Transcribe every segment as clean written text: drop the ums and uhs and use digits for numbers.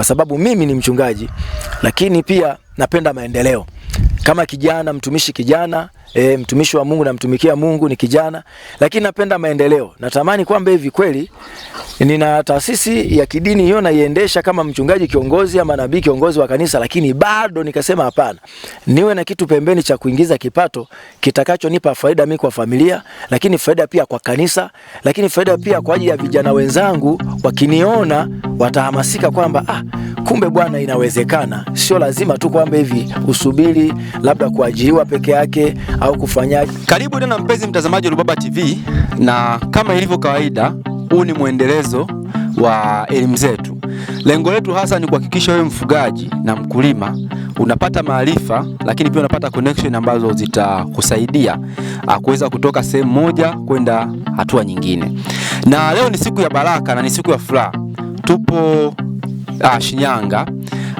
kwa sababu mimi ni mchungaji, lakini pia napenda maendeleo. Kama kijana, mtumishi kijana, mtumishi wa Mungu, namtumikia Mungu, ni kijana, lakini napenda maendeleo. Natamani kwamba hivi kweli nina taasisi ya kidini hiyo naiendesha kama mchungaji kiongozi ama nabii kiongozi wa kanisa, lakini bado nikasema hapana, niwe na kitu pembeni cha kuingiza kipato kitakachonipa faida mimi kwa familia, lakini faida pia kwa kanisa, lakini faida pia kwa ajili ya vijana wenzangu. Wakiniona watahamasika kwamba kumbe bwana, inawezekana. Sio lazima tu kwamba hivi usubiri labda kuajiriwa peke yake au kufanyaje. Karibu tena mpenzi mtazamaji wa Rubaba TV, na kama ilivyo kawaida, huu ni muendelezo wa elimu zetu. Lengo letu hasa ni kuhakikisha wewe mfugaji na mkulima unapata maarifa, lakini pia unapata connection ambazo zitakusaidia kuweza kutoka sehemu moja kwenda hatua nyingine. Na leo ni siku ya baraka na ni siku ya furaha. Tupo Shinyanga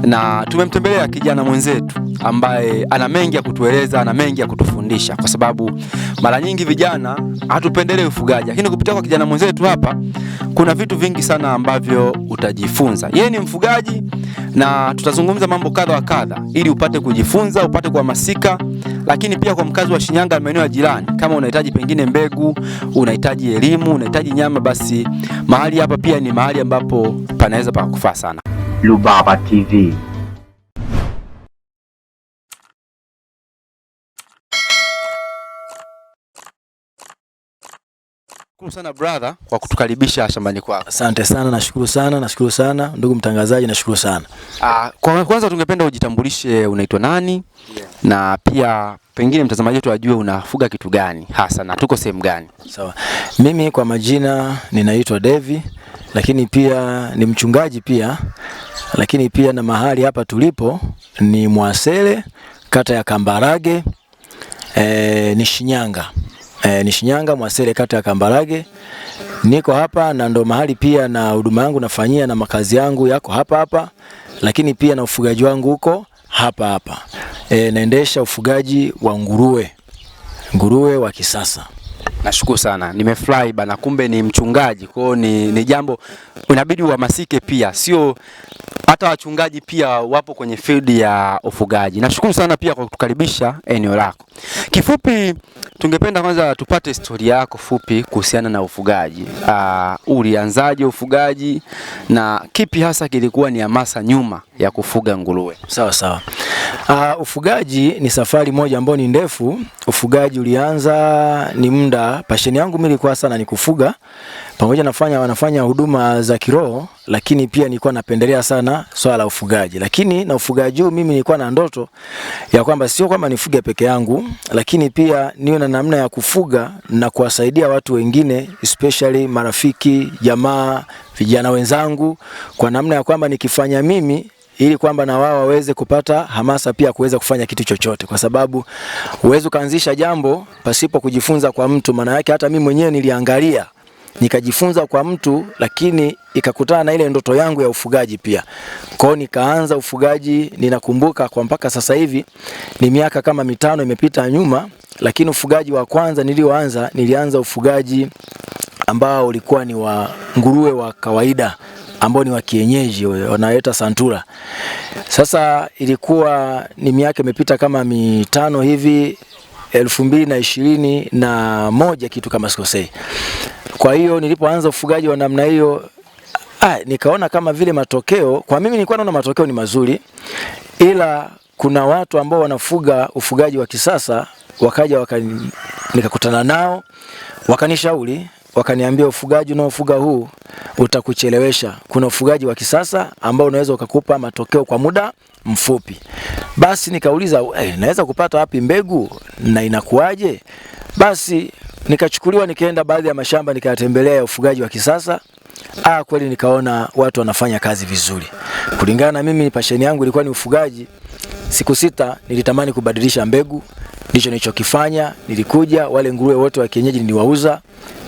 na tumemtembelea kijana mwenzetu ambaye ana mengi ya kutueleza, ana mengi ya kutufundisha, kwa sababu mara nyingi vijana hatupendelee ufugaji, lakini kupitia kwa kijana mwenzetu hapa kuna vitu vingi sana ambavyo utajifunza. Yeye ni mfugaji na tutazungumza mambo kadha wa kadha ili upate kujifunza, upate kuhamasika. Lakini pia kwa mkazi wa Shinyanga na maeneo ya jirani, kama unahitaji pengine mbegu, unahitaji elimu, unahitaji nyama, basi mahali hapa pia ni mahali ambapo panaweza pakufaa sana. Rubaba TV. Shukuru sana brother kwa kutukaribisha shambani kwako. Asante sana, nashukuru sana ndugu mtangazaji, nashukuru sana. Kwa kwanza tungependa ujitambulishe, unaitwa nani? Na pia pengine mtazamaji wetu ajue unafuga kitu gani hasa na tuko sehemu gani? Sawa. Mimi kwa majina ninaitwa Devi, lakini pia ni mchungaji pia, lakini pia na mahali hapa tulipo ni Mwasele, kata ya Kambarage, ni Shinyanga. Ni Shinyanga, Mwasele, kata ya Kambarage. Niko hapa na ndo mahali pia na huduma yangu nafanyia na makazi yangu yako hapa, lakini pia na ufugaji wangu huko hapa. Naendesha ufugaji wa nguruwe wa kisasa. Nashukuru sana. Nimefurahi bana, kumbe ni mchungaji. Kwa hiyo ni jambo inabidi uhamasike pia. Sio hata wachungaji pia wapo kwenye field ya ufugaji. Nashukuru sana pia kwa kutukaribisha eneo lako. Kifupi tungependa kwanza tupate historia yako fupi kuhusiana na ufugaji. Ulianzaje ufugaji na kipi hasa kilikuwa ni hamasa nyuma ya kufuga nguruwe? Sawa. Ufugaji ni safari moja ambayo ni ndefu. Ufugaji ulianza ni muda, passion yangu mimi ilikuwa sana ni kufuga, pamoja wanafanya huduma za kiroho, lakini pia nilikuwa napendelea sana swala la ufugaji. Lakini na ufugaji huu mimi nilikuwa na ndoto ya kwamba sio kwamba nifuge peke yangu, lakini pia niwe na namna ya kufuga na kuwasaidia watu wengine, especially marafiki, jamaa, vijana wenzangu, kwa namna ya kwamba nikifanya mimi ili kwamba na wao waweze kupata hamasa pia kuweza kufanya kitu chochote, kwa sababu uwezo kaanzisha jambo pasipo kujifunza kwa mtu. Maana yake hata mimi mwenyewe niliangalia nikajifunza kwa mtu, lakini ikakutana na ile ndoto yangu ya ufugaji pia. Kwa hiyo nikaanza ufugaji. Ninakumbuka kwa mpaka sasa hivi ni miaka kama 5 imepita nyuma, lakini ufugaji wa kwanza nilianza ufugaji ambao ulikuwa ni wa nguruwe wa kawaida, ambao ni wa kienyeji wanaita Santura. Sasa ilikuwa ni miaka imepita kama 5 hivi, 2021 kitu kama sikosei. Kwa hiyo nilipoanza ufugaji wa namna hiyo, nikaona kama vile matokeo, kwa mimi nilikuwa naona matokeo ni mazuri, ila kuna watu ambao wanafuga ufugaji wa kisasa wakaja nikakutana nao, wakanishauri, wakaniambia ufugaji unaofuga huu utakuchelewesha. Kuna ufugaji wa kisasa ambao unaweza ukakupa matokeo kwa muda mfupi. Basi nikauliza, naweza kupata wapi mbegu na inakuaje? Basi nikachukuliwa nikaenda baadhi ya mashamba nikayatembelea ya ufugaji wa kisasa. Kweli nikaona watu wanafanya kazi vizuri. Kulingana na mimi passion yangu ilikuwa ni ufugaji. Siku 6 nilitamani kubadilisha mbegu. Ndicho nilichokifanya. Nilikuja wale nguruwe wote wa kienyeji niliwauza.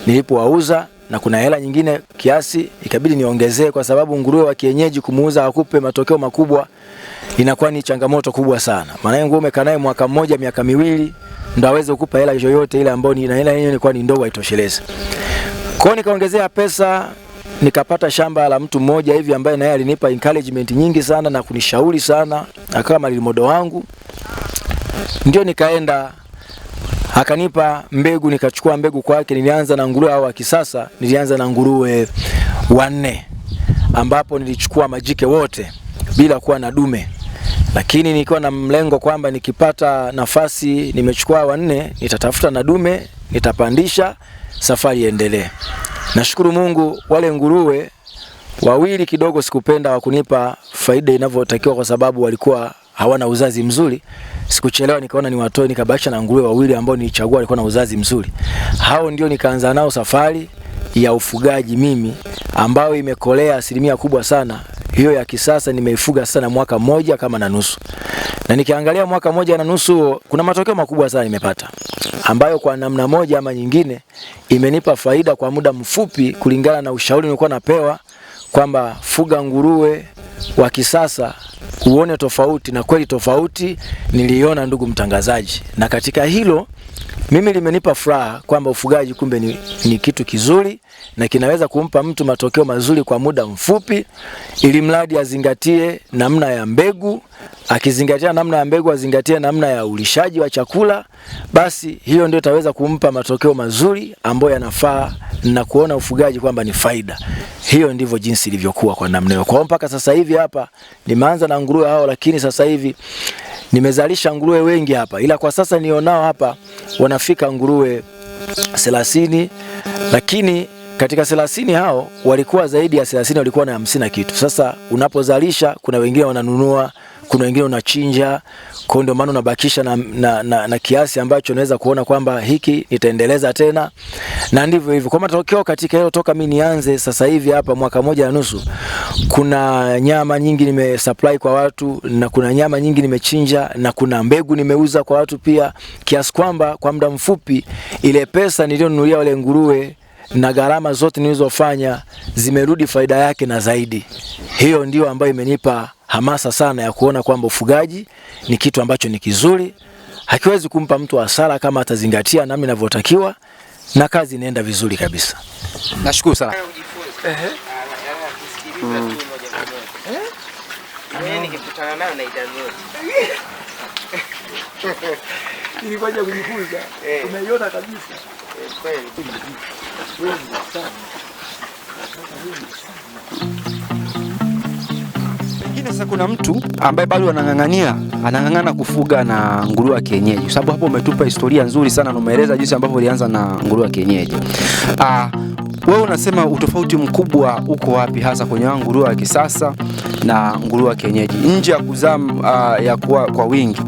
Nilipowauza na kuna hela nyingine kiasi ikabidi niongezee, kwa sababu nguruwe wa kienyeji kumuuza akupe matokeo makubwa inakuwa ni changamoto kubwa sana. Maana nguruwe umekaa naye mwaka mmoja, miaka miwili ndo aweze kukupa hela yoyote ile ambayo ni hela yenyewe ilikuwa ni ndogo haitoshelezi. Kwa hiyo nikaongezea pesa nikapata shamba la mtu mmoja hivi ambaye naye alinipa encouragement nyingi sana na kunishauri sana, akawa malimodo wangu. Ndio nikaenda akanipa mbegu, nikachukua mbegu kwake. Nilianza na nguruwe wa kisasa, nilianza na nguruwe wanne ambapo nilichukua majike wote bila kuwa na dume, lakini nilikuwa na mlengo kwamba nikipata nafasi nimechukua wanne, nitatafuta na dume, nitapandisha, safari iendelee. Nashukuru Mungu, wale nguruwe wawili kidogo sikupenda wakunipa faida inavyotakiwa kwa sababu walikuwa hawana uzazi mzuri. Sikuchelewa nikaona ni watoe, nikabakisha na nguruwe wawili ambao nilichagua walikuwa na uzazi mzuri. Hao ndio nikaanza nao safari ya ufugaji mimi ambao imekolea asilimia kubwa sana. Hiyo ya kisasa nimeifuga sana mwaka mmoja kama na nusu. Na nikiangalia mwaka mmoja na nusu kuna matokeo makubwa sana nimepata, ambayo kwa namna moja ama nyingine imenipa faida kwa muda mfupi kulingana na ushauri nilikuwa napewa kwamba fuga nguruwe wa kisasa uone tofauti, na kweli tofauti niliona, ndugu mtangazaji. Na katika hilo mimi limenipa furaha kwamba ufugaji kumbe ni kitu kizuri na kinaweza kumpa mtu matokeo mazuri kwa muda mfupi, ili mradi azingatie namna ya mbegu. Akizingatia namna ya mbegu, azingatie namna ya ulishaji wa chakula, basi hiyo ndio itaweza kumpa matokeo mazuri ambayo yanafaa na kuona ufugaji kwamba ni faida. Hiyo ndivyo jinsi ilivyokuwa kwa namna hiyo. Kwa mpaka sasa hivi hapa nimeanza na nguruwe hao, lakini sasa hivi nimezalisha nguruwe wengi hapa, ila kwa sasa nionao hapa wanafika nguruwe 30, lakini katika 30 hao walikuwa zaidi ya 30 walikuwa na 50 na kitu. Sasa unapozalisha kuna wengine wananunua, kuna wengine unachinja, kwa ndio maana unabakisha na kiasi ambacho unaweza kuona kwamba hiki nitaendeleza tena, na ndivyo hivyo. Kwa matokeo katika hilo, toka mimi nianze sasa hivi hapa mwaka mmoja na nusu, kuna nyama nyingi nimesupply kwa watu, na kuna nyama nyingi nimechinja, na kuna mbegu nimeuza kwa watu pia, kiasi kwamba kwa muda mfupi ile pesa nilionunulia wale nguruwe na gharama zote nilizofanya zimerudi faida yake na zaidi. Hiyo ndio ambayo imenipa hamasa sana ya kuona kwamba ufugaji ni kitu ambacho ni kizuri, hakiwezi kumpa mtu hasara kama atazingatia namna inavyotakiwa, na kazi inaenda vizuri kabisa. Nashukuru sana. Nikikutana nayo na idadi Nilikuja kujifunza. Umeiona kabisa. kweli. Pengine sasa kuna mtu ambaye bado anang'ang'ana kufuga na nguruwe wa kienyeji, kwa sababu hapo umetupa historia nzuri sana na umeeleza jinsi ambavyo ulianza na nguruwe wa kienyeji. Wewe unasema utofauti mkubwa uko wapi hasa kwenye nguruwe wa kisasa na nguruwe wa kienyeji nje ya kuzaa ya kwa wingi?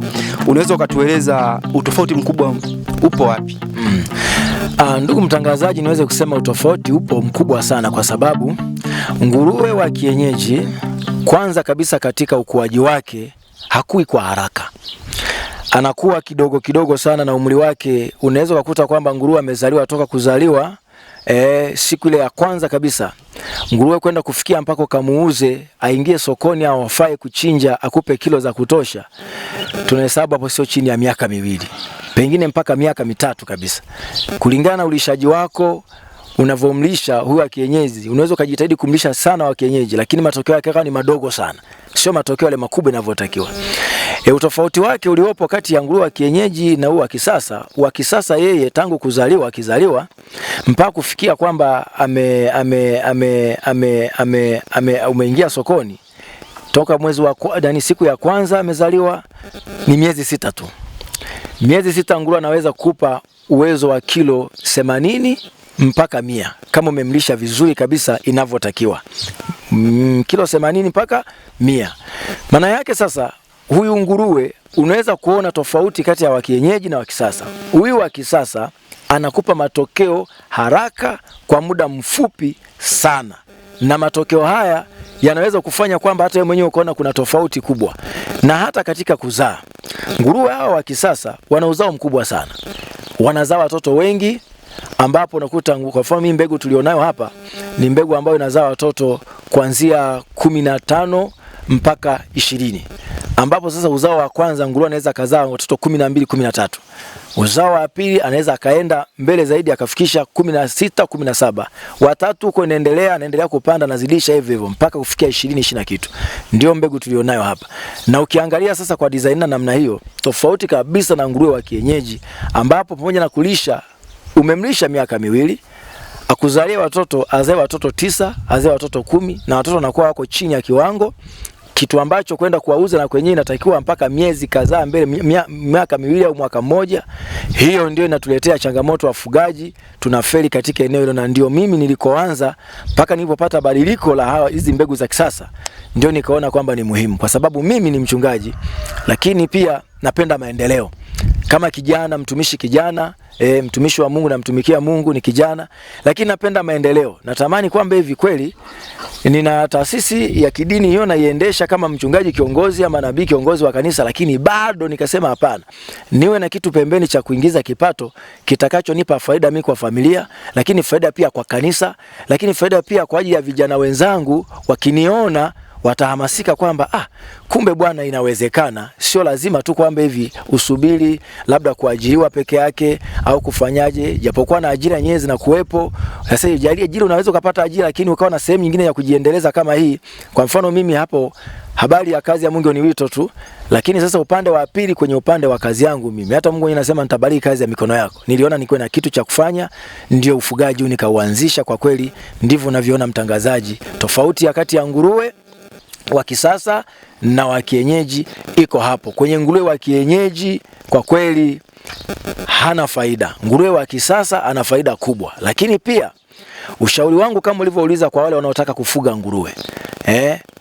Unaweza ukatueleza utofauti mkubwa upo wapi? Ndugu mtangazaji, niweze kusema utofauti upo mkubwa sana, kwa sababu nguruwe wa kienyeji kwanza kabisa katika ukuaji wake hakui kwa haraka, anakuwa kidogo kidogo sana, na umri wake unaweza kukuta kwamba nguruwe amezaliwa toka kuzaliwa siku ile ya kwanza kabisa nguruwe kwenda kufikia mpaka kamuuze aingie sokoni au afae kuchinja akupe kilo za kutosha, tunahesabu hapo sio chini ya miaka 2, pengine mpaka miaka 3 kabisa, kulingana na ulishaji wako unavomlisha huyu wa kienyeji. Unaweza kujitahidi kumlisha sana wa kienyeji, lakini matokeo yake ni madogo sana, sio matokeo yale makubwa yanavyotakiwa. Utofauti wake uliopo kati ya nguruwe wa kienyeji na wa kisasa. Wa kisasa yeye tangu kuzaliwa, akizaliwa mpaka kufikia kwamba umeingia sokoni, toka mwezi wa siku ya kwanza amezaliwa ni miezi 6 tu. Miezi 6 nguruwe anaweza kukupa uwezo wa kilo 80 mpaka 100 kama umemlisha vizuri kabisa inavyotakiwa. Kilo 80 mpaka 100. Maana yake sasa huyu nguruwe unaweza kuona tofauti kati ya wa kienyeji na wa kisasa. Huyu wa kisasa anakupa matokeo haraka kwa muda mfupi sana, na matokeo haya yanaweza kufanya kwamba hata wewe mwenyewe ukaona kuna tofauti kubwa. Na hata katika kuzaa, nguruwe hawa wa kisasa wana uzao mkubwa sana, wanazaa watoto wengi, ambapo unakuta kwa mfano mimi mbegu tulionayo hapa ni mbegu ambayo inazaa watoto kuanzia 15 mpaka 20. ambapo sasa uzao wa kwanza nguruwe anaweza kuzaa watoto 12 13. Uzao wa pili anaweza akaenda mbele zaidi akafikisha 16 17. Watatu huko anaendelea kupanda na zidisha hivyo mpaka kufikia 20 na kitu. Ndio mbegu tulionayo hapa. Na ukiangalia sasa kwa designer namna hiyo, tofauti kabisa na nguruwe wa kienyeji ambapo pamoja na kulisha umemlisha miaka 2, akuzalia watoto, azae watoto 9, azae watoto 10 na watoto wanakuwa wako chini ya kiwango, kitu ambacho kwenda kuwauza na kwenyewe inatakiwa mpaka miezi kadhaa mbele, miaka 2 au mwaka mmoja. Hiyo ndio inatuletea changamoto wafugaji, tunafeli katika eneo hilo, na ndio mimi nilikoanza mpaka nilipopata badiliko la hizi mbegu za kisasa ndio nikaona kwamba ni muhimu, kwa sababu mimi ni mchungaji lakini pia napenda maendeleo. Kama kijana, mtumishi kijana, mtumishi wa Mungu, namtumikia Mungu, ni kijana lakini napenda maendeleo. Natamani kwamba hivi kweli nina taasisi ya kidini hiyo naiendesha kama mchungaji kiongozi ama nabii kiongozi wa kanisa, lakini bado nikasema hapana, niwe na kitu pembeni cha kuingiza kipato kitakachonipa faida mimi kwa familia, lakini faida pia kwa kanisa, lakini faida pia kwa ajili ya vijana wenzangu wakiniona watahamasika kwamba kumbe bwana inawezekana, sio lazima tu kwamba hivi usubiri labda kuajiriwa peke yake au kufanyaje, japokuwa na ajira yenyewe zinakuwepo. Sasa ijalie ajira, unaweza kupata ajira lakini ukawa na sehemu nyingine ya kujiendeleza kama hii. Kwa mfano mimi hapo, habari ya kazi ya Mungu ni wito tu, lakini sasa upande wa pili, kwenye upande wa kazi yangu mimi, hata Mungu anasema nitabariki kazi ya mikono yako. Niliona nikuwe na kitu cha kufanya, ndio ufugaji huu nikauanzisha. Kwa kweli ndivyo unavyoona mtangazaji, tofauti ya kati ya nguruwe wa kisasa na wa kienyeji iko hapo. Kwenye nguruwe wa kienyeji kwa kweli hana faida, nguruwe wa kisasa ana faida kubwa. Lakini pia ushauri wangu kama ulivyouliza kwa wale wanaotaka kufuga nguruwe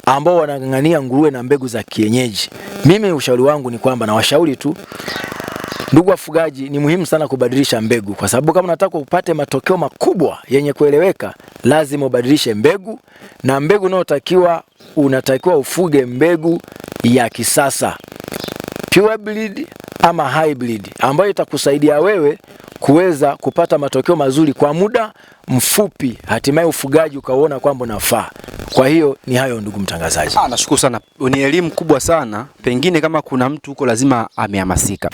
ambao wanang'ang'ania nguruwe na mbegu za kienyeji, mimi ushauri wangu ni kwamba, na washauri tu ndugu wafugaji, ni muhimu sana kubadilisha mbegu, kwa sababu kama unataka upate matokeo makubwa yenye kueleweka lazima ubadilishe mbegu, na mbegu unatakiwa ufuge mbegu ya kisasa, pure breed ama hybrid, ambayo itakusaidia wewe kuweza kupata matokeo mazuri kwa muda mfupi, hatimaye ufugaji ukaona kwamba unafaa. Kwa hiyo ni hayo ndugu mtangazaji. Nashukuru sana, ni elimu kubwa sana, pengine kama kuna mtu huko lazima amehamasika.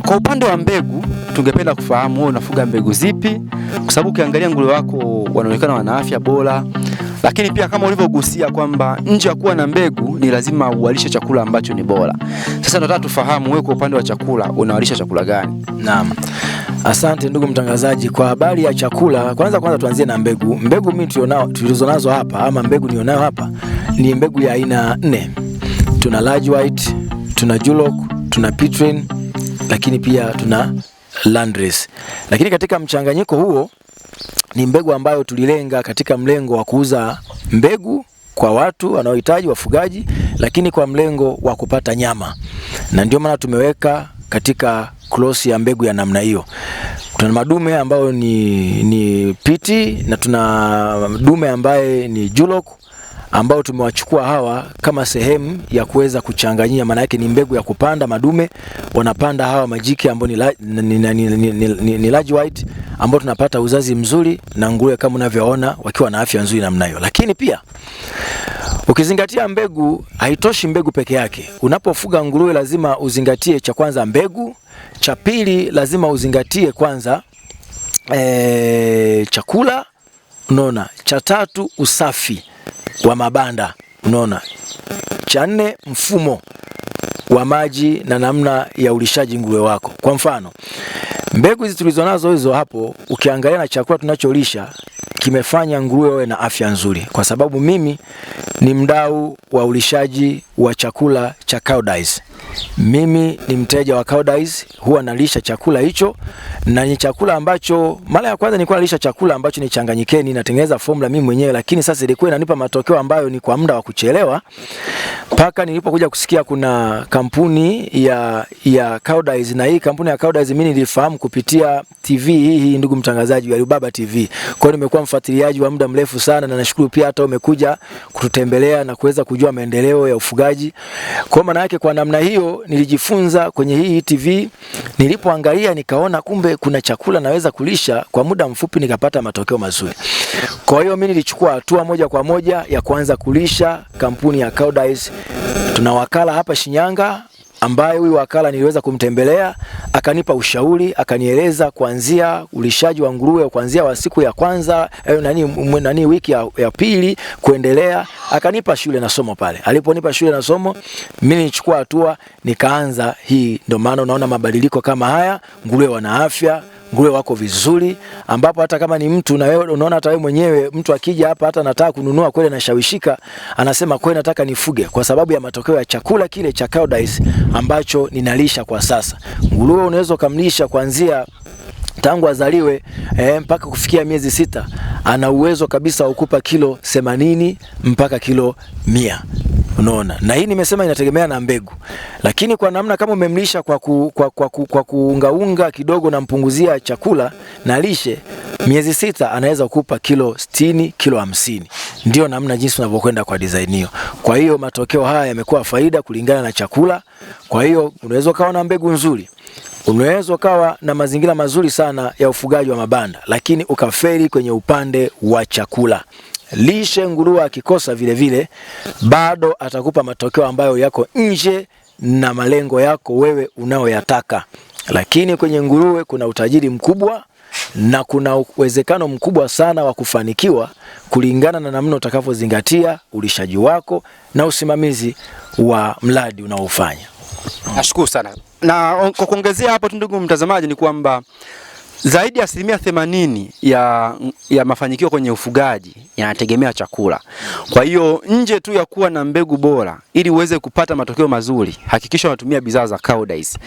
Kwa upande wa mbegu tungependa kufahamu wewe unafuga mbegu zipi, kwa sababu ukiangalia nguruwe wako wanaonekana wana afya bora, lakini pia kama ulivyogusia kwamba nje ya kuwa na mbegu ni lazima uwalishe chakula ambacho ni bora. Sasa tunataka tufahamu wewe kwa upande wa chakula unawalisha chakula gani? Naam. Asante ndugu mtangazaji. Kwa habari ya chakula, kwanza tuanzie na mbegu. Mbegu mimi tulizonazo hapa ama mbegu nionayo hapa ni mbegu ya aina 4. Tuna large white, tuna Julock, tuna Pitren, lakini pia tuna Landrace. Lakini katika mchanganyiko huo ni mbegu ambayo tulilenga katika mlengo wa kuuza mbegu kwa watu wanaohitaji, wafugaji, lakini kwa mlengo wa kupata nyama. Na ndio maana tumeweka katika cross ya mbegu ya namna hiyo. Tuna madume ambayo ni piti na tuna dume ambaye ni Julock, ambao tumewachukua hawa kama sehemu ya kuweza kuchanganyia, maana yake ni mbegu ya kupanda. Madume wanapanda hawa majike ambao ni large white, ambao tunapata uzazi mzuri na nguruwe kama unavyoona wakiwa na afya nzuri namna hiyo. Lakini pia ukizingatia mbegu, haitoshi mbegu peke yake. Unapofuga nguruwe lazima uzingatie cha kwanza mbegu, cha pili lazima uzingatie kwanza chakula, unaona, cha tatu usafi wa mabanda, unaona, cha 4 mfumo wa maji na namna ya ulishaji nguruwe wako. Kwa mfano mbegu hizi tulizonazo hizo hapo, ukiangalia na chakula tunacholisha kimefanya nguruwe wawe na afya nzuri, kwa sababu mimi ni mdau wa ulishaji wa chakula cha Koudijs. Mimi ni mteja wa Koudijs, huwa nalisha chakula hicho, na ni chakula ambacho mara ya kwanza nilikuwa nalisha chakula ambacho ni changanyikeni, natengeneza formula mimi mwenyewe, lakini sasa ilikuwa inanipa matokeo ambayo ni kwa muda wa kuchelewa, mpaka nilipokuja kusikia kuna kampuni ya Koudijs, na hii kampuni ya Koudijs mimi nilifahamu kupitia TV hii ndugu mtangazaji wa Alibaba TV. Kwa hiyo nimekuwa mfuatiliaji wa muda mrefu sana, na nashukuru pia hata umekuja kututembelea na kuweza kujua maendeleo ya ufugaji. Kwa maana yake, kwa namna hiyo nilijifunza kwenye hii TV, nilipoangalia nikaona kumbe kuna chakula naweza kulisha kwa muda mfupi, nikapata matokeo mazuri. Kwa hiyo mimi nilichukua hatua moja kwa moja ya kuanza kulisha kampuni ya Koudijs. Tuna wakala hapa Shinyanga ambaye huyu wakala niliweza kumtembelea, akanipa ushauri, akanieleza kuanzia ulishaji wa nguruwe kuanzia wa siku ya kwanza wiki ya pili kuendelea, akanipa shule na somo pale. Aliponipa shule na somo, mimi nilichukua hatua nikaanza hii. Ndio maana unaona mabadiliko kama haya, nguruwe wana afya, nguruwe wako vizuri, ambapo hata kama ni mtu na wewe unaona, hata wewe mwenyewe mtu akija hapa hata nataka kununua kweli na shawishika, anasema kweli nataka nifuge kwa sababu ya matokeo ya chakula kile cha Koudijs ambacho ninalisha kwa sasa. Nguruwe unaweza kumlisha kuanzia tangu azaliwe mpaka kufikia miezi 6, ana uwezo kabisa wa kukupa kilo 80 mpaka kilo 100. Unaona, na hii nimesema inategemea na mbegu, lakini kwa namna kama umemlisha kwa kuungaunga kidogo na mpunguzia chakula na lishe, miezi 6 anaweza kukupa kilo 60, kilo 50. Ndio namna jinsi unavyokwenda kwa design hiyo. Kwa hiyo matokeo haya yamekuwa faida kulingana na chakula. Kwa hiyo unaweza kawa na mbegu nzuri, unaweza kawa na mazingira mazuri sana ya ufugaji wa mabanda, lakini ukafeli kwenye upande wa chakula. Lishe nguruwe akikosa vile vile bado atakupa matokeo ambayo yako nje na malengo yako wewe unaoyataka. Lakini kwenye nguruwe kuna utajiri mkubwa na kuna uwezekano mkubwa sana wa kufanikiwa kulingana na namna utakavyozingatia ulishaji wako na usimamizi wa mradi unaofanya. Nashukuru sana. Na kwa kuongezea hapo tu, ndugu mtazamaji, ni kwamba zaidi ya 80% ya mafanikio kwenye ufugaji yanategemea chakula. Kwa hiyo nje tu ya kuwa na mbegu bora ili uweze kupata matokeo mazuri, hakikisha unatumia bidhaa za Koudijs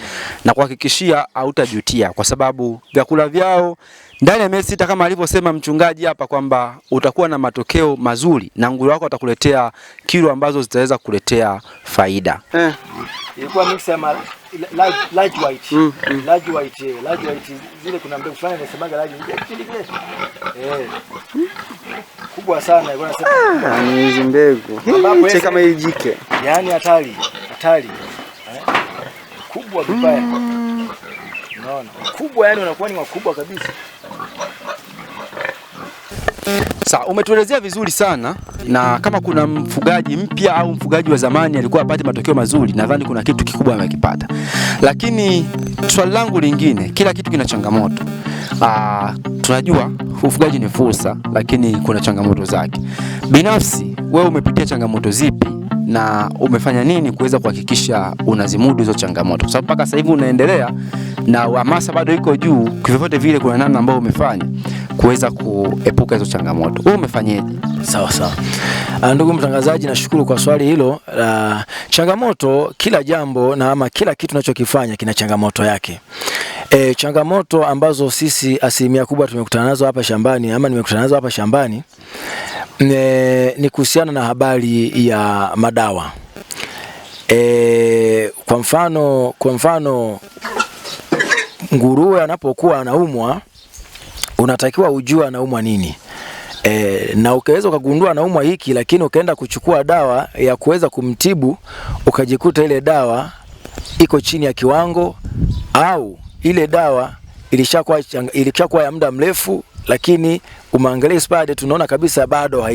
na kuhakikishia hautajutia, kwa sababu vyakula vyao ndani ya miezi 6 kama alivyosema mchungaji hapa kwamba utakuwa na matokeo mazuri na nguruwe wako watakuletea kilo ambazo zitaweza kuletea faida. Ilikuwa mix ya large white. Large white zile kuna mbegu fulani nasemaga large kubwa sana, ilikuwa nasema ni hizo mbegu. Che kama hii jike. Yaani hatari. Kubwa vibaya. Unaona? Kubwa, yani unakuwa ni wakubwa kabisa. Sasa umetuelezea vizuri sana, na kama kuna mfugaji mpya au mfugaji wa zamani alikuwa apate matokeo mazuri, nadhani kuna kitu kikubwa amekipata. Lakini swali langu lingine, kila kitu kina changamoto. Tunajua ufugaji ni fursa, lakini kuna changamoto zake. Binafsi wewe umepitia changamoto zipi na umefanya nini kuweza kuhakikisha unazimudu hizo changamoto? Kwa sababu mpaka sasa hivi unaendelea na hamasa bado iko juu, kivyovyote vile kuna namna ambayo umefanya kuweza kuepuka hizo changamoto. Wewe umefanyaje? Sawa. Ndugu mtangazaji, nashukuru kwa swali hilo. Changamoto, kila jambo na ama kila kitu tunachokifanya kina changamoto yake. Changamoto ambazo sisi asilimia kubwa tumekutana nazo hapa shambani ama nimekutana nazo hapa shambani ni kuhusiana na habari ya madawa. Kwa mfano nguruwe anapokuwa anaumwa, unatakiwa ujue anaumwa nini. Na ukaweza ukagundua anaumwa hiki, lakini ukaenda kuchukua dawa ya kuweza kumtibu, ukajikuta ile dawa iko chini ya kiwango, au ile dawa ilishakuwa ya muda mrefu, lakini umeangalia expired, tunaona kabisa bado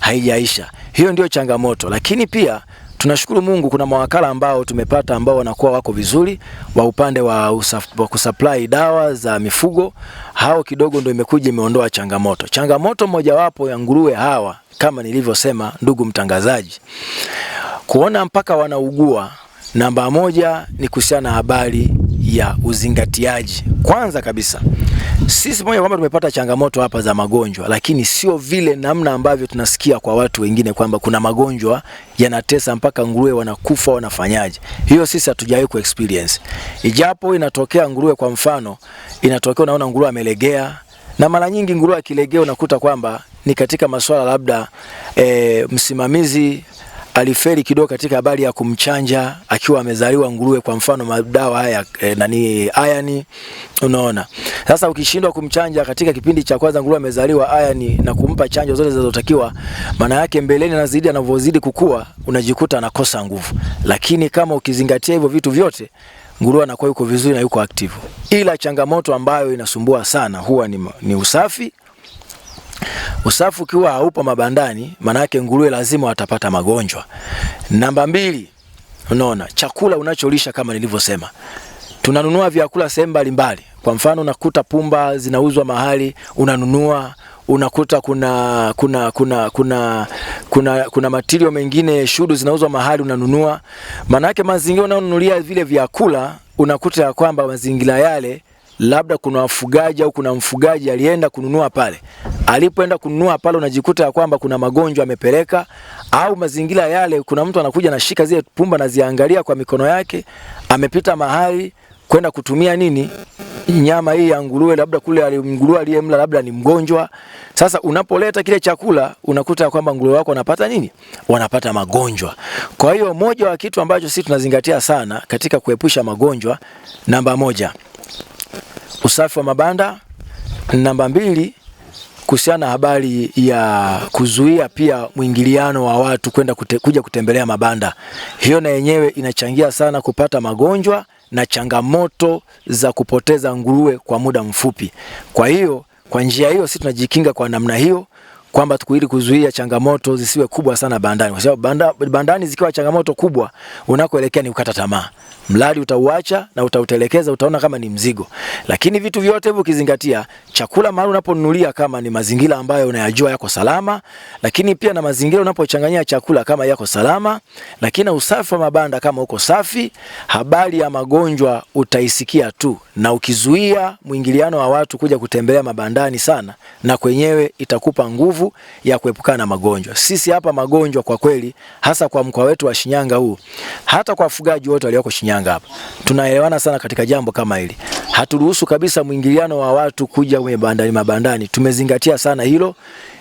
haijaisha. Hiyo ndio changamoto. Lakini pia tunashukuru Mungu, kuna mawakala ambao tumepata ambao wanakuwa wako vizuri wa upande wa kusupply dawa za mifugo. Hao kidogo ndio imekuja imeondoa changamoto. Changamoto mojawapo ya nguruwe hawa, kama nilivyosema ndugu mtangazaji, kuona mpaka wanaugua, namba moja ni kuhusiana na habari ya uzingatiaji. Kwanza kabisa, sisi moja kwamba tumepata changamoto hapa za magonjwa, lakini sio vile namna ambavyo tunasikia kwa watu wengine kwamba kuna magonjwa yanatesa mpaka nguruwe wanakufa, wanafanyaje. Hiyo sisi hatujawahi ku experience. Ijapo inatokea nguruwe, kwa mfano inatokea unaona nguruwe amelegea, na mara nyingi nguruwe akilegea unakuta kwamba ni katika masuala labda msimamizi alifeli kidogo katika habari ya kumchanja akiwa amezaliwa nguruwe, kwa mfano madawa haya iron, unaona. Sasa ukishindwa kumchanja katika kipindi cha kwanza nguruwe amezaliwa iron na kumpa chanjo zote zinazotakiwa, maana yake mbeleni na zaidi anavyozidi kukua unajikuta anakosa nguvu. Lakini kama ukizingatia hivyo vitu vyote, nguruwe anakuwa yuko vizuri na yuko active. Ila changamoto ambayo inasumbua sana huwa ni usafi. Usafi ukiwa haupo mabandani, maana yake nguruwe lazima watapata magonjwa. Namba 2, unaona, chakula unacholisha kama nilivyosema. Tunanunua vyakula sehemu mbalimbali. Kwa mfano unakuta pumba zinauzwa mahali, unanunua, unakuta kuna material mengine shudu zinauzwa mahali, unanunua. Maana yake mazingira unayonunulia vile vyakula, unakuta ya kwamba mazingira yale labda kuna wafugaji au kuna mfugaji alienda kununua pale. Alipoenda kununua pale unajikuta ya kwamba kuna magonjwa amepeleka, au mazingira yale kuna mtu anakuja na shika zile pumba na ziangalia kwa mikono yake, amepita mahali kwenda kutumia nyama hii ya nguruwe, labda kule nguruwe aliyemla labda ni mgonjwa. Sasa unapoleta kile chakula unakuta kwamba nguruwe wako wanapata wanapata magonjwa. Kwa hiyo moja wa kitu ambacho sisi tunazingatia sana katika kuepusha magonjwa, namba 1, usafi wa mabanda. Namba 2, kuhusiana na habari ya kuzuia pia mwingiliano wa watu kuja kutembelea mabanda. Hiyo na yenyewe inachangia sana kupata magonjwa na changamoto za kupoteza nguruwe kwa muda mfupi. Kwa hiyo kwa njia hiyo sisi tunajikinga kwa namna hiyo, kwamba ili kuzuia changamoto zisiwe kubwa sana bandani. Kwa sababu bandani zikiwa changamoto kubwa, unakoelekea ni kukata tamaa. Mradi utauacha na utautelekeza, utaona kama ni mzigo. Lakini vitu vyote hivyo ukizingatia, chakula mahali unaponunulia kama ni mazingira ambayo unayajua yako salama, lakini pia na mazingira unapochanganyia chakula kama yako salama, lakini na usafi wa mabanda kama uko safi, habari ya magonjwa utaisikia tu. Na ukizuia mwingiliano wa watu kuja kutembelea mabandani sana, na kwenyewe itakupa nguvu ya kuepukana na magonjwa. Sisi hapa magonjwa kwa kweli, hasa kwa mkoa wetu wa Shinyanga huu, hata kwa wafugaji wote walioko Shinyanga hapa, tunaelewana sana katika jambo kama hili. Haturuhusu kabisa mwingiliano wa watu kuja kwenye mabandani. Tumezingatia sana hilo,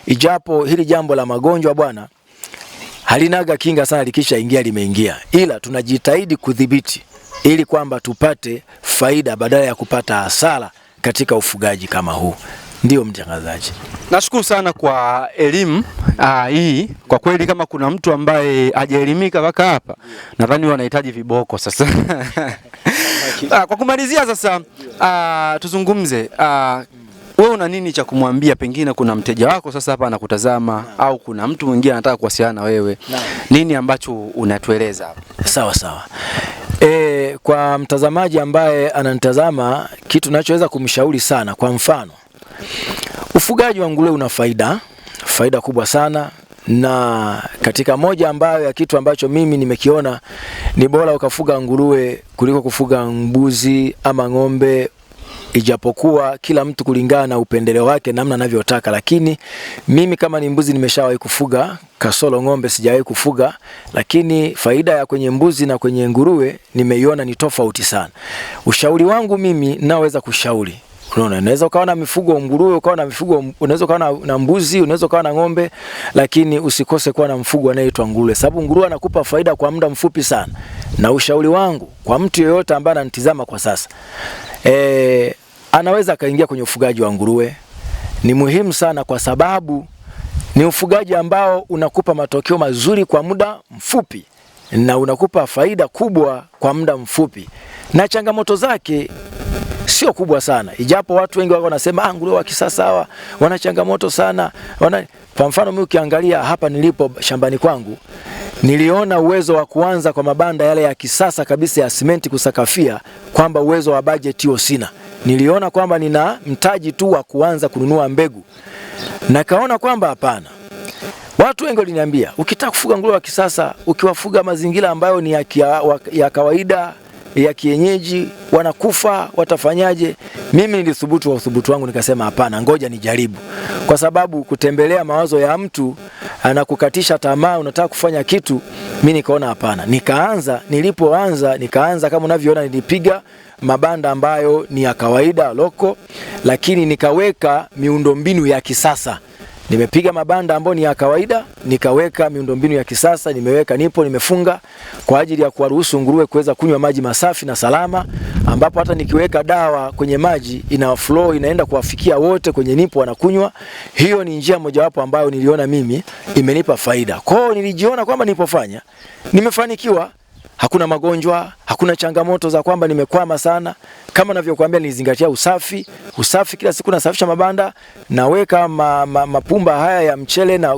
ijapo hili jambo la magonjwa bwana halinaga kinga sana, likisha ingia limeingia. Ila tunajitahidi kudhibiti ili kwamba tupate faida badala ya kupata hasara katika ufugaji kama huu. Ndio mtangazaji. Nashukuru sana kwa elimu hii. Kwa kweli kama kuna mtu ambaye hajaelimika mpaka hapa, nadhani wanahitaji viboko sasa. Kwa kumalizia sasa, tuzungumze, wewe una nini cha kumwambia? Pengine kuna mteja wako sasa hapa anakutazama, au kuna mtu mwingine anataka kuwasiliana na wewe. Nini ambacho unatueleza hapa? Sawa. Kwa mtazamaji ambaye ananitazama, kitu ninachoweza kumshauri sana, kwa mfano, ufugaji wa nguruwe una faida kubwa sana, na katika moja ambayo ya kitu ambacho mimi nimekiona ni bora ukafuga nguruwe kuliko kufuga mbuzi ama ng'ombe, ijapokuwa kila mtu kulingana na upendeleo wake namna anavyotaka. Lakini mimi kama ni mbuzi nimeshawahi kufuga, kasoro ng'ombe sijawahi kufuga, lakini faida ya kwenye mbuzi na kwenye nguruwe nimeiona ni tofauti sana. Ushauri wangu mimi naweza kushauri, unaona, unaweza ukawa na mifugo nguruwe, ukawa na mifugo, unaweza ukawa na mbuzi, unaweza ukawa na ng'ombe, lakini usikose kuwa na mfugo anayeitwa nguruwe, sababu nguruwe anakupa faida kwa muda mfupi sana. Na ushauri wangu kwa mtu yeyote ambaye ananitazama kwa sasa, anaweza akaingia kwenye ufugaji wa nguruwe. Ni muhimu sana kwa sababu ni ufugaji ambao unakupa matokeo mazuri kwa muda mfupi na unakupa faida kubwa kwa muda mfupi, na changamoto zake sio kubwa sana, ijapo watu wengi wako wanasema nguruwe wa kisasa hawa wana changamoto sana. Kwa mfano mimi ukiangalia hapa nilipo shambani kwangu, niliona uwezo wa kuanza kwa mabanda yale ya kisasa kabisa ya simenti kusakafia, kwamba uwezo wa budget hiyo sina. Niliona kwamba nina mtaji tu wa kuanza kununua mbegu, na kaona kwamba hapana. Watu wengi waliniambia, ukitaka kufuga nguruwe wa kisasa, ukiwafuga mazingira ambayo ni ya kawaida ya kienyeji, wanakufa, watafanyaje? Mimi nilithubutu wangu nikasema hapana, ngoja nijaribu. Kwa sababu kutembelea mawazo ya mtu anakukatisha tamaa, unataka kufanya kitu, mimi nikaona hapana. Nikaanza kama unavyoona, nilipiga mabanda ambayo ni ya kawaida loko, lakini nikaweka miundombinu ya kisasa. Nimepiga mabanda ambayo ni ya kawaida, nikaweka miundombinu ya kisasa, nimefunga kwa ajili ya kuwaruhusu nguruwe kuweza kunywa maji masafi na salama, ambapo hata nikiweka dawa kwenye maji ina flow, inaenda kuwafikia wote kwenye nipo wanakunywa. Hiyo ni njia mojawapo ambayo niliona mimi imenipa faida. Kwa hiyo nilijiona kwamba nilipofanya nimefanikiwa. Hakuna magonjwa, hakuna changamoto za kwamba nimekwama sana. Kama navyokuambia, nilizingatia usafi. Usafi kila siku nasafisha mabanda, naweka mapumba haya ya mchele na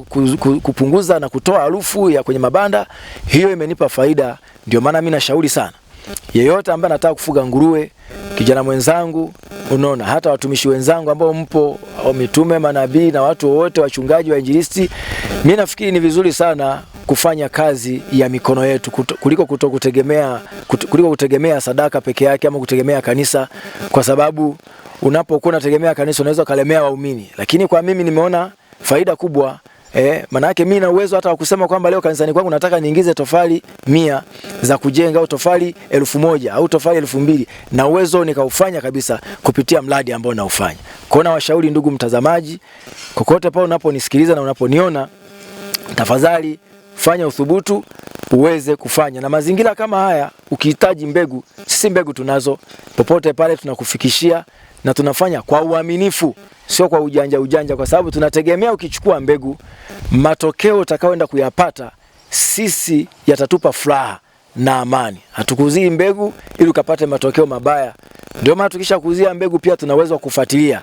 kupunguza na kutoa harufu ya kwenye mabanda. Hiyo imenipa faida. Ndio maana mimi nashauri sana yeyote ambaye anataka kufuga nguruwe, kijana mwenzangu, unaona, hata watumishi wenzangu ambao mpo, au mitume, manabii na watu wote, wachungaji, wainjilisti, mimi nafikiri ni vizuri sana kufanya kazi ya mikono yetu kuliko kutegemea sadaka peke yake ama kutegemea kanisa, kwa sababu unapokuwa unategemea kanisa unaweza kalemea waumini. Lakini kwa mimi nimeona faida kubwa. Maana yake mimi na uwezo hata wa kusema kwamba leo kanisani kwangu nataka niingize tofali 100 za kujenga au tofali 1000 au tofali 2000, na uwezo nikaufanya kabisa kupitia mradi ambao naufanya. Kwa na washauri ndugu mtazamaji, kokote pale unaponisikiliza na unaponiona, tafadhali fanya uthubutu uweze kufanya. Na mazingira kama haya, ukihitaji mbegu, sisi mbegu tunazo, popote pale tunakufikishia, na tunafanya kwa uaminifu, sio kwa ujanja, kwa sababu tunategemea ukichukua mbegu, matokeo utakayoenda kuyapata sisi yatatupa furaha na amani. Hatukuzii mbegu ili ukapate matokeo mabaya. Ndio maana tukishakuzia mbegu pia tunaweza kufuatilia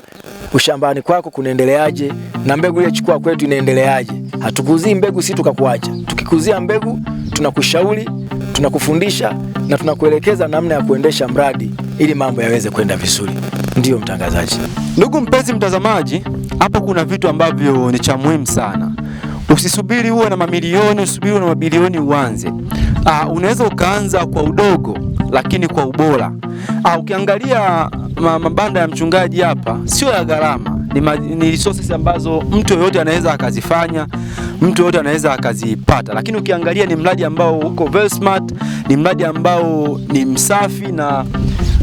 ushambani kwako kunaendeleaje, na mbegu ile chukua kwetu inaendeleaje. Hatukuzii mbegu sisi tukakuacha. Tukikuzia mbegu tunakushauri, tunakufundisha na tunakuelekeza namna ya kuendesha mradi ili mambo yaweze kwenda vizuri. Ndio mtangazaji. Ndugu mpenzi mtazamaji, hapo kuna vitu ambavyo ni cha muhimu sana. Usisubiri uwe na mamilioni, usubiri uwe na mabilioni uanze. Unaweza ukaanza kwa udogo lakini kwa ubora. Ukiangalia mabanda ya mchungaji hapa sio ya gharama. Ni resources ambazo mtu yoyote anaweza akazifanya, mtu yoyote anaweza akazipata. Lakini ukiangalia ni mradi ambao uko very smart, ni mradi ambao ni msafi na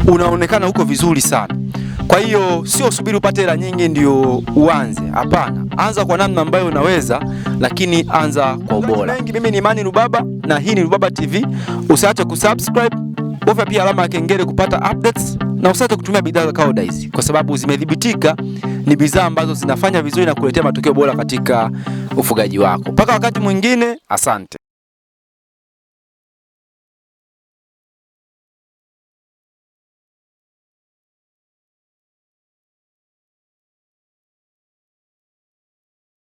unaonekana uko vizuri sana. Kwa hiyo sio subiri upate hela nyingi ndio uanze. Hapana, anza kwa namna ambayo unaweza, lakini anza kwa ubora. Mimi ni Imani Rubaba na hii ni Rubaba TV. Usiache kusubscribe, bofya pia alama ya kengele kupata updates, na usiache kutumia bidhaa za Koudijs kwa sababu zimedhibitika ni bidhaa ambazo zinafanya vizuri na kuletea matokeo bora katika ufugaji wako. Mpaka wakati mwingine, asante.